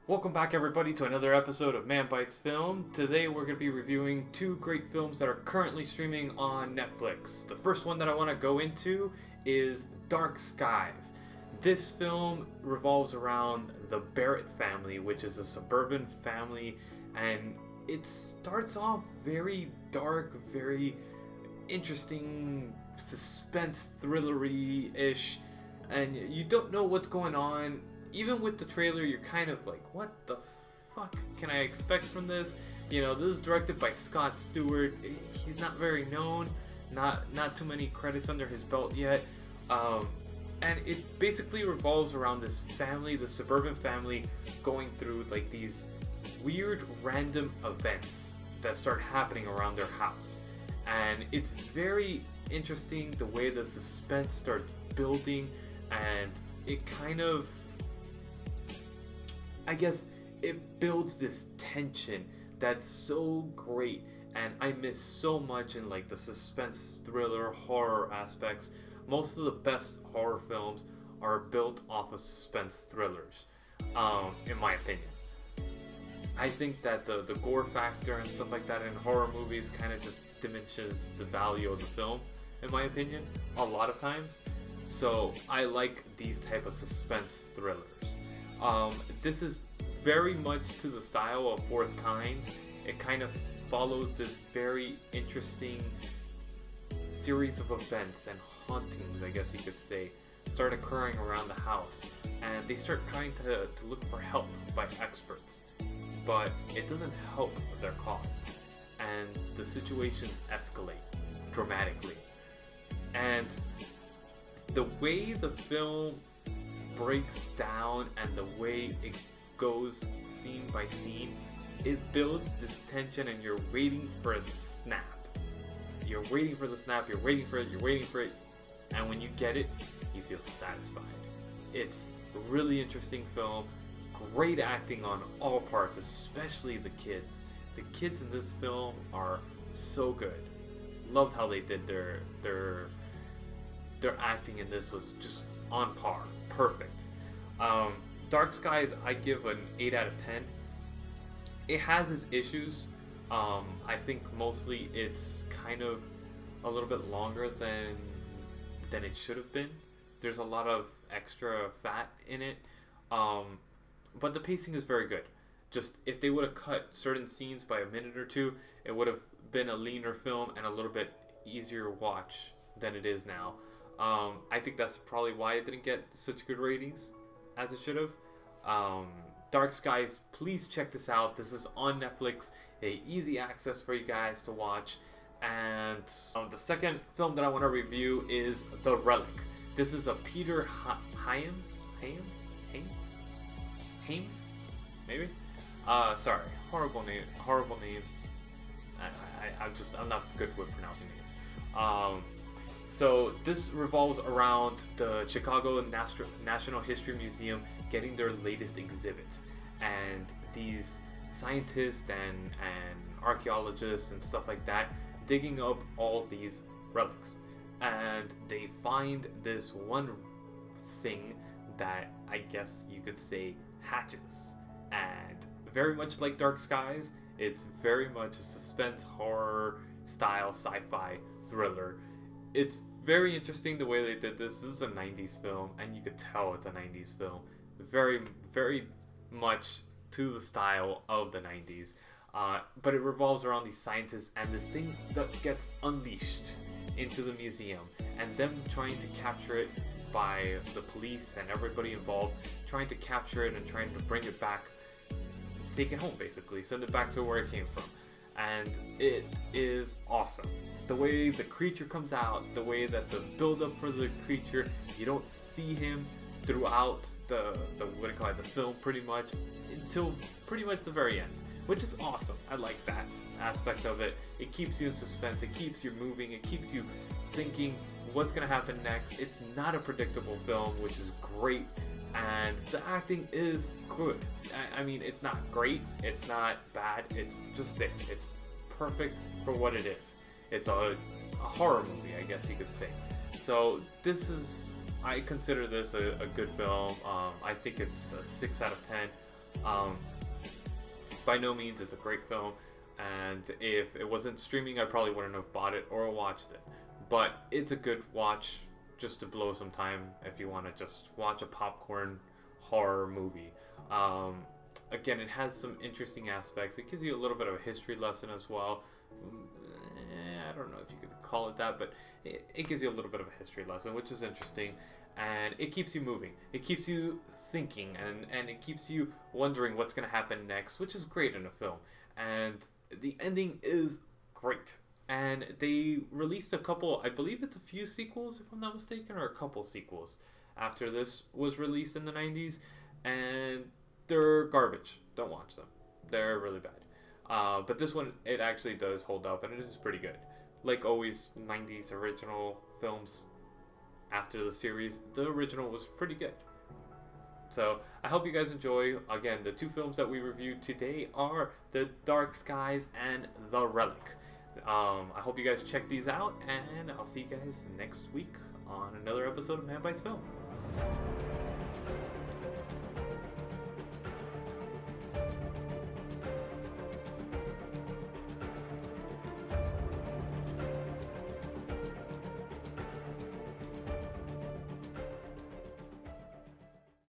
Welcome back, everybody, to another episode of Man Bites Film. Today we're going to be reviewing two great films that are currently streaming on Netflix. The first one that I want to go into is Dark Skies. This film revolves around the Barrett family, which is a suburban family, and it starts off very dark, very interesting, suspense thrillery-ish, and you don't know what's going on. Even with the trailer, you're kind of like, what the fuck can I expect from this? You know, this is directed by Scott Stewart. He's not very known, not too many credits under his belt yet. And it basically revolves around this family, the suburban family, going through like these weird random events that start happening around their house. And it's very interesting the way the suspense starts building, and it kind of, I guess, it builds this tension that's so great, and I miss so much in like the suspense, thriller, horror aspects. Most of the best horror films are built off of suspense thrillers, in my opinion. I think that the gore factor and stuff like that in horror movies kind of just diminishes the value of the film, in my opinion, a lot of times. So I like these type of suspense thrillers. This is very much to the style of Fourth Kind. It kind of follows this very interesting series of events and hauntings, I guess you could say, start occurring around the house. And they start trying to look for help by experts. But it doesn't help their cause. And the situations escalate dramatically. And the way the film breaks down and the way it goes scene by scene, it builds this tension, and you're waiting for the snap. You're waiting for the snap, you're waiting for it, and when you get it, you feel satisfied. It's a really interesting film, great acting on all parts, especially the kids. The kids in this film are so good. Loved how they did their acting in this, was just on par. Perfect. Dark Skies, I give an 8 out of 10. It has its issues. I think mostly it's kind of a little bit longer than it should have been. There's a lot of extra fat in it. But the pacing is very good. Just if they would have cut certain scenes by a minute or two, it would have been a leaner film and a little bit easier watch than it is now. I think that's probably why it didn't get such good ratings as it should have. Dark Skies, please check this out. This is on Netflix, easy access for you guys to watch. And the second film that I want to review is The Relic. This is a Peter Hyams, maybe. Sorry, horrible names. I'm not good with pronouncing names. So this revolves around the Chicago National History Museum getting their latest exhibit, and these scientists and archaeologists and stuff like that digging up all these relics, and they find this one thing that I guess you could say hatches, and very much like Dark Skies, it's very much a suspense horror style sci-fi thriller. It's very interesting the way they did this. This is a 90s film, and you could tell it's a 90s film. Very, very much to the style of the 90s. But it revolves around these scientists and this thing that gets unleashed into the museum, and them trying to capture it by the police and everybody involved, trying to capture it and trying to bring it back, take it home basically, send it back to where it came from. And it is awesome. The way the creature comes out, the way that the build up for the creature, you don't see him throughout the film pretty much until pretty much the very end, which is awesome. I like that aspect of it. It keeps you in suspense, it keeps you moving, it keeps you thinking what's gonna happen next. It's not a predictable film, which is great, and the acting is good. I mean, it's not great, it's not bad, it's just there. It's perfect for what it is. It's a horror movie, I guess you could say. So I consider this a good film. I think it's a 6 out of 10. Um, by no means is a great film, and if it wasn't streaming, I probably wouldn't have bought it or watched it. But it's a good watch just to blow some time if you want to just watch a popcorn horror movie. Again, it has some interesting aspects. It gives you a little bit of a history lesson as well. I don't know if you could call it that, but it gives you a little bit of a history lesson, which is interesting. And it keeps you moving. It keeps you thinking, and it keeps you wondering what's going to happen next, which is great in a film. And the ending is great. And they released a couple, I believe it's a few sequels, if I'm not mistaken, or a couple sequels after this was released in the 90s. And they're garbage. Don't watch them. They're really bad. But this one, it actually does hold up, and it is pretty good. Like always, 90s original films after the series, the original was pretty good. So I hope you guys enjoy. Again, the two films that we reviewed today are The Dark Skies and The Relic. I hope you guys check these out, and I'll see you guys next week on another episode of Man Bites Film.